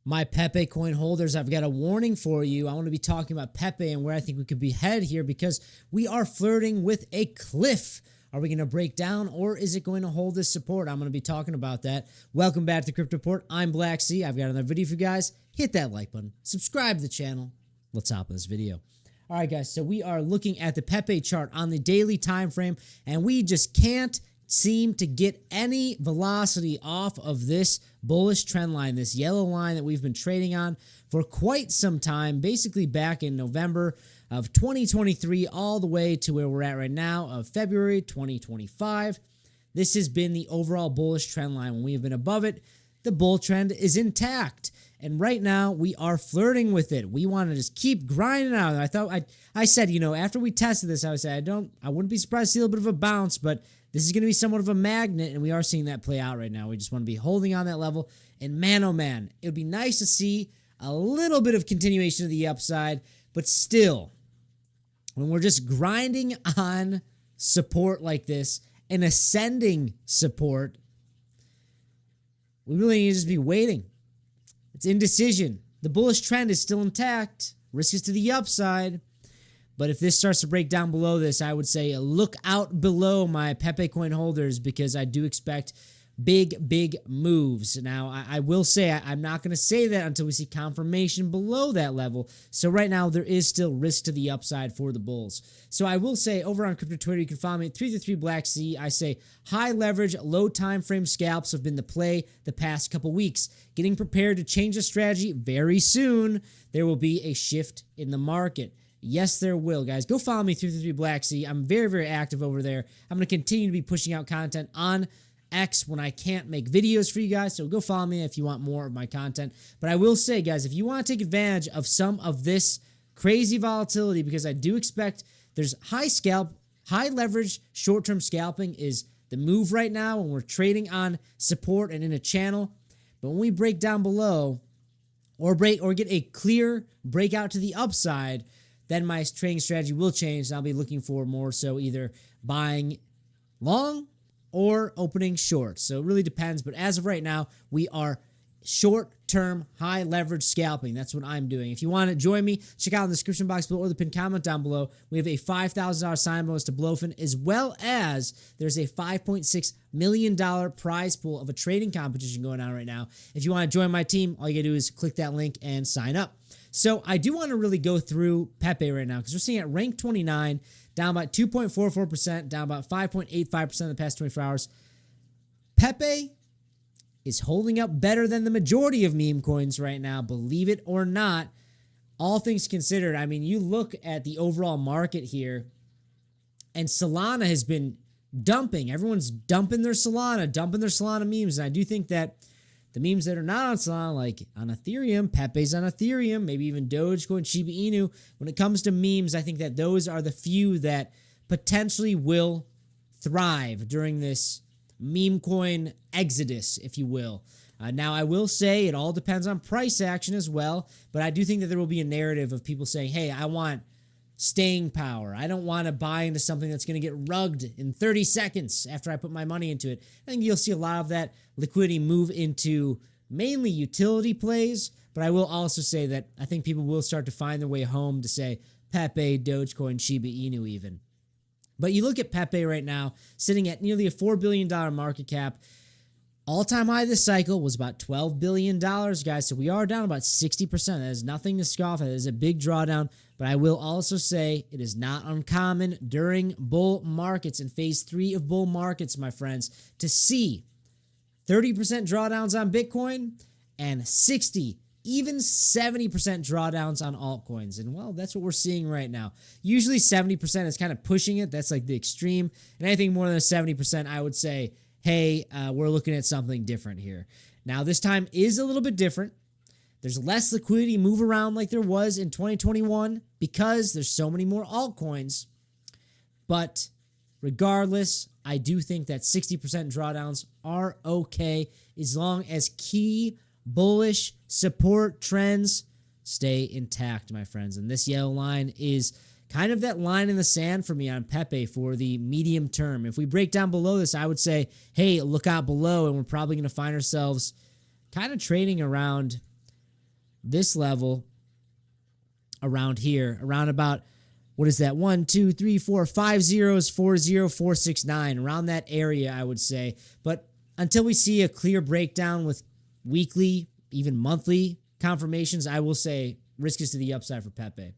My Pepe coin holders, I've got a warning for you. I want to be talking about Pepe and where I think we could be headed here because we are flirting with a cliff. Are we going to break down or is it going to hold this support? I'm going to be talking about that. Welcome back to the Crypto Report. I'm Black Sea. I've got another video for you guys. Hit that like button. Subscribe to the channel. Let's hop in this video. All right, guys. So we are looking at the Pepe chart on the daily time frame, and we just can't seem to get any velocity off of this bullish trend line, this yellow line that we've been trading on for quite some time, basically back in November of 2023 all the way to where we're at right now of February 2025. This has been the overall bullish trend line. When we have been above it, the bull trend is intact. And right now we are flirting with it. We want to just keep grinding out. I said, after we tested this, I would say I wouldn't be surprised to see a little bit of a bounce, but this is going to be somewhat of a magnet, and we are seeing that play out right now. We just want to be holding on that level. And man, oh man, it would be nice to see a little bit of continuation of the upside, but still, when we're just grinding on support like this, and ascending support, we really need to just be waiting. It's indecision. The bullish trend is still intact. Risk is to the upside. But if this starts to break down below this, I would say look out below my Pepe coin holders because I do expect big moves. Now, I will say I'm not going to say that until we see confirmation below that level. So right now, there is still risk to the upside for the bulls. So I will say over on Crypto Twitter, you can follow me at 333 Black Sea. I say high leverage, low time frame scalps have been the play the past couple weeks. Getting prepared to change the strategy very soon. There will be a shift in the market. Yes, there will, guys. Go follow me, 333 Black Sea. I'm very active over there. I'm going to continue to be pushing out content on X when I can't make videos for you guys, so go follow me if you want more of my content. But I will say, guys, if you want to take advantage of some of this crazy volatility, because I do expect there's high leverage, short-term scalping is the move right now when we're trading on support and in a channel. But when we break down below or get a clear breakout to the upside, then my trading strategy will change, and I'll be looking for more so either buying long or opening short. So it really depends, but as of right now, we are short-term, high-leverage scalping. That's what I'm doing. If you want to join me, check out in the description box below or the pinned comment down below. We have a $5,000 sign bonus to Blowfin, as well as there's a $5.6 million prize pool of a trading competition going on right now. If you want to join my team, all you got to do is click that link and sign up. So I do want to really go through Pepe right now because we're seeing at rank 29, down about 2.44%, down about 5.85% in the past 24 hours. Pepe is holding up better than the majority of meme coins right now, believe it or not. All things considered, I mean, you look at the overall market here, and Solana has been dumping. Everyone's dumping their Solana memes, and I do think that the memes that are not on Solana, like on Ethereum, Pepe's on Ethereum, maybe even dogecoin, Shiba Inu. When it comes to memes, I think that those are the few that potentially will thrive during this meme coin exodus, if you will. Now, I will say it all depends on price action as well, but I do think that there will be a narrative of people saying, hey, I want staying power. I don't want to buy into something that's going to get rugged in 30 seconds after I put my money into it. I think you'll see a lot of that liquidity move into mainly utility plays, but I will also say that I think people will start to find their way home to say Pepe, Dogecoin, Shiba Inu even. But you look at Pepe right now, sitting at nearly a $4 billion market cap. All-time high this cycle was about $12 billion, guys, so we are down about 60%. That is nothing to scoff at. It is a big drawdown, but I will also say it is not uncommon during bull markets in phase 3 of bull markets, my friends, to see 30% drawdowns on Bitcoin and 60, even 70% drawdowns on altcoins. And, well, that's what we're seeing right now. Usually 70% is kind of pushing it. That's like the extreme. And anything more than 70%, I would say, hey, we're looking at something different here. Now, this time is a little bit different. There's less liquidity move around like there was in 2021 because there's so many more altcoins. But regardless, I do think that 60% drawdowns are okay as long as key bullish support trends stay intact, my friends. And this yellow line is kind of that line in the sand for me on Pepe for the medium term. If we break down below this, I would say, hey, look out below, and we're probably going to find ourselves kind of trading around this level around here, around about, what is that? 1, 2, 3, 4, 5 zeros, 4 0, 4 6 9, around that area, I would say. But until we see a clear breakdown with weekly, even monthly confirmations, I will say risk is to the upside for Pepe.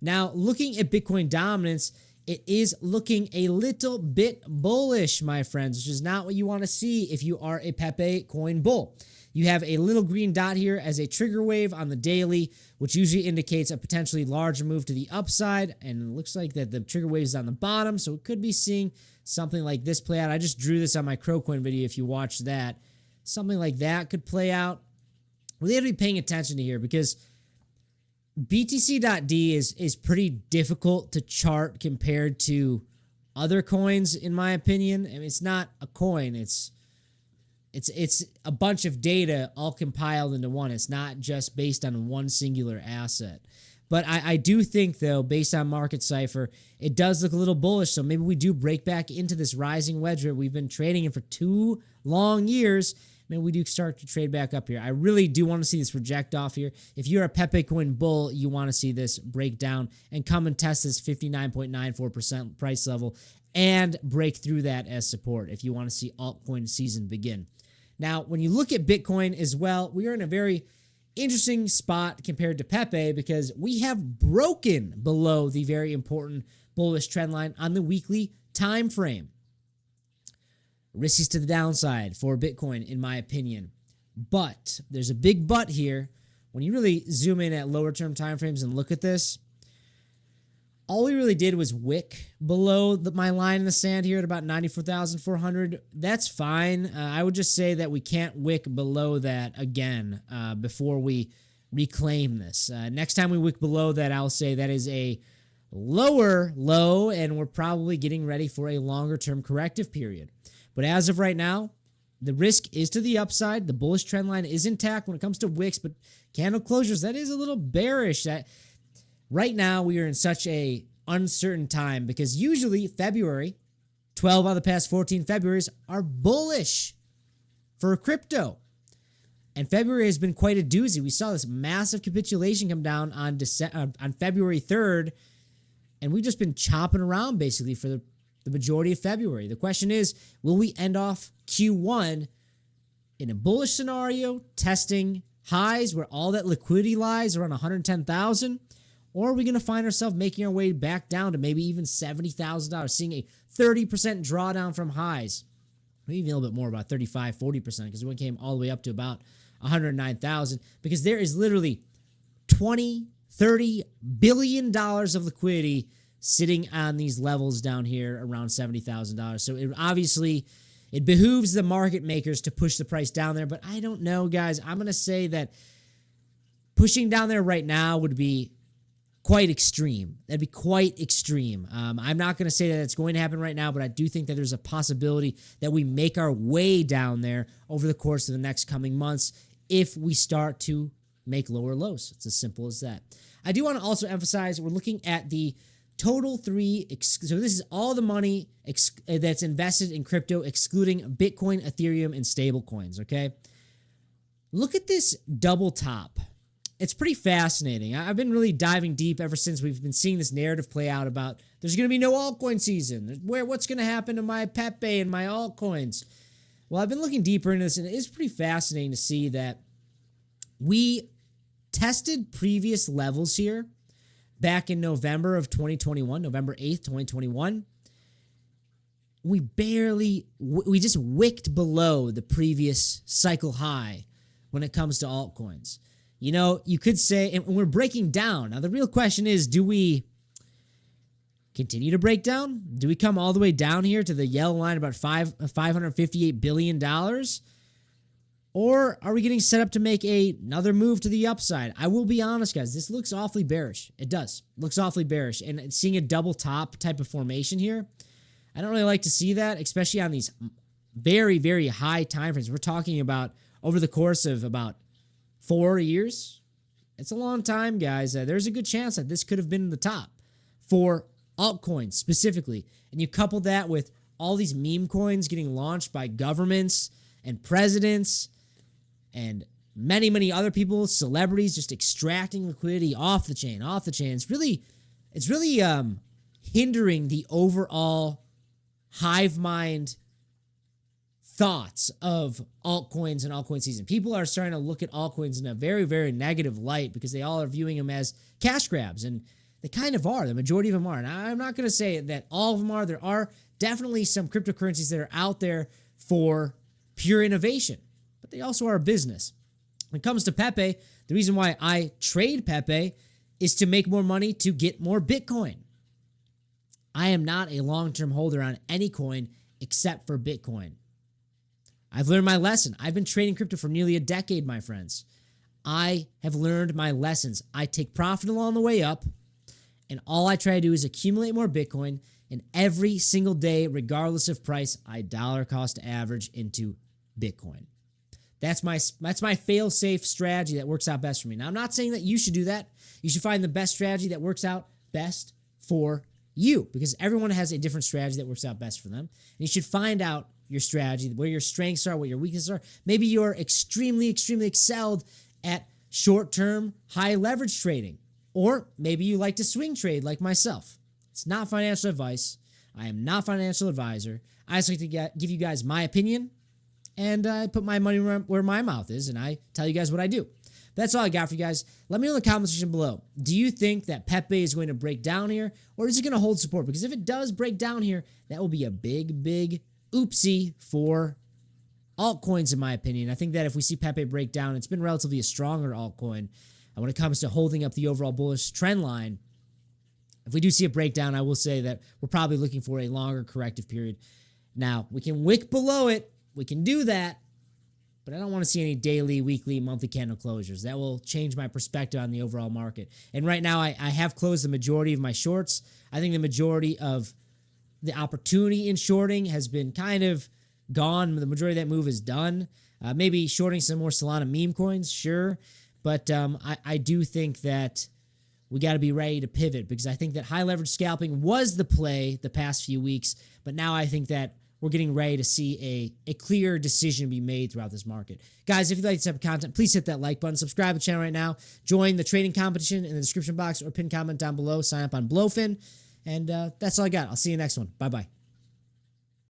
Now, looking at Bitcoin dominance, it is looking a little bit bullish, my friends, which is not what you want to see if you are a Pepe coin bull. You have a little green dot here as a trigger wave on the daily, which usually indicates a potentially larger move to the upside. And it looks like that the trigger wave is on the bottom, so it could be seeing something like this play out. I just drew this on my Crocoin video if you watched that. Something like that could play out. We have to be paying attention to here because BTC.D is pretty difficult to chart compared to other coins, in my opinion. I mean, it's not a coin. It's a bunch of data all compiled into one. It's not just based on one singular asset. But I do think, though, based on Market Cypher, it does look a little bullish. So maybe we do break back into this rising wedge that we've been trading in for 2 long years. Maybe we do start to trade back up here. I really do want to see this reject off here. If you're a Pepe coin bull, you want to see this break down and come and test this 59.94% price level and break through that as support if you want to see altcoin season begin. Now, when you look at Bitcoin as well, we are in a very interesting spot compared to Pepe because we have broken below the very important bullish trend line on the weekly time frame. Risky to the downside for Bitcoin, in my opinion. But there's a big but here. When you really zoom in at lower term time frames and look at this, all we really did was wick below my line in the sand here at about 94,400. That's fine. I would just say that we can't wick below that again before we reclaim this. Next time we wick below that, I'll say that is a lower low, and we're probably getting ready for a longer term corrective period. But as of right now, the risk is to the upside. The bullish trend line is intact when it comes to wicks, but candle closures, that is a little bearish. Right now, we are in such a uncertain time because usually February, 12 out of the past 14 Februaries are bullish for crypto. And February has been quite a doozy. We saw this massive capitulation come down on February 3rd, and we've just been chopping around basically for the majority of February. The question is, will we end off Q1 in a bullish scenario, testing highs where all that liquidity lies around 110,000? Or are we going to find ourselves making our way back down to maybe even $70,000, seeing a 30% drawdown from highs? Maybe even a little bit more, about 35, 40%, because we came all the way up to about 109,000, because there is literally $20, $30 billion of liquidity sitting on these levels down here around $70,000. So it behooves the market makers to push the price down there, but I don't know, guys. I'm going to say that pushing down there right now would be quite extreme. That'd be quite extreme. I'm not going to say that it's going to happen right now, but I do think that there's a possibility that we make our way down there over the course of the next coming months if we start to make lower lows. It's as simple as that. I do want to also emphasize we're looking at the total so this is all the money that's invested in crypto, excluding Bitcoin, Ethereum, and stable coins, okay? Look at this double top. It's pretty fascinating. I've been really diving deep ever since we've been seeing this narrative play out about there's going to be no altcoin season. What's going to happen to my Pepe and my altcoins? Well, I've been looking deeper into this, and it is pretty fascinating to see that we tested previous levels here back in November of 2021, November 8th, 2021. We just wicked below the previous cycle high when it comes to altcoins. You know, you could say, and we're breaking down. Now, the real question is, do we continue to break down? Do we come all the way down here to the yellow line about $558 billion? Or are we getting set up to make another move to the upside? I will be honest, guys. This looks awfully bearish. It does. It looks awfully bearish. And seeing a double top type of formation here, I don't really like to see that, especially on these very, very high time frames. We're talking about over the course of about 4 years. It's a long time, guys. There's a good chance that this could have been the top for altcoins specifically. And you couple that with all these meme coins getting launched by governments and presidents and many other people, celebrities, just extracting liquidity off the chain. It's really hindering the overall hive mind thoughts of altcoins and altcoin season. People are starting to look at altcoins in a very negative light because they all are viewing them as cash grabs, and they kind of are. The majority of them are. And I'm not going to say that all of them are. There are definitely some cryptocurrencies that are out there for pure innovation, but they also are a business. When it comes to Pepe, the reason why I trade Pepe is to make more money to get more Bitcoin. I am not a long-term holder on any coin except for Bitcoin. I've learned my lesson. I've been trading crypto for nearly a decade, my friends. I have learned my lessons. I take profit along the way up, and all I try to do is accumulate more Bitcoin, and every single day, regardless of price, I dollar cost average into Bitcoin. That's my fail-safe strategy that works out best for me. Now, I'm not saying that you should do that. You should find the best strategy that works out best for you, because everyone has a different strategy that works out best for them. And you should find out your strategy, where your strengths are, what your weaknesses are. Maybe you're extremely excelled at short-term, high-leverage trading. Or maybe you like to swing trade like myself. It's not financial advice. I am not a financial advisor. I just like to give you guys my opinion, and I put my money where my mouth is, and I tell you guys what I do. That's all I got for you guys. Let me know in the comment section below. Do you think that Pepe is going to break down here, or is it going to hold support? Because if it does break down here, that will be a big oopsie for altcoins, in my opinion. I think that if we see Pepe break down, it's been relatively a stronger altcoin. And when it comes to holding up the overall bullish trend line, if we do see a breakdown, I will say that we're probably looking for a longer corrective period. Now, we can wick below it. We can do that. But I don't want to see any daily, weekly, monthly candle closures. That will change my perspective on the overall market. And right now, I have closed the majority of my shorts. I think the majority of the opportunity in shorting has been kind of gone. The majority of that move is done. Maybe shorting some more Solana meme coins, sure. But I do think that we got to be ready to pivot, because I think that high leverage scalping was the play the past few weeks. But now I think that we're getting ready to see a clear decision be made throughout this market. Guys, if you like this type of content, please hit that like button. Subscribe to the channel right now. Join the trading competition in the description box or pin comment down below. Sign up on Blowfin. And that's all I got. I'll see you next one. Bye-bye.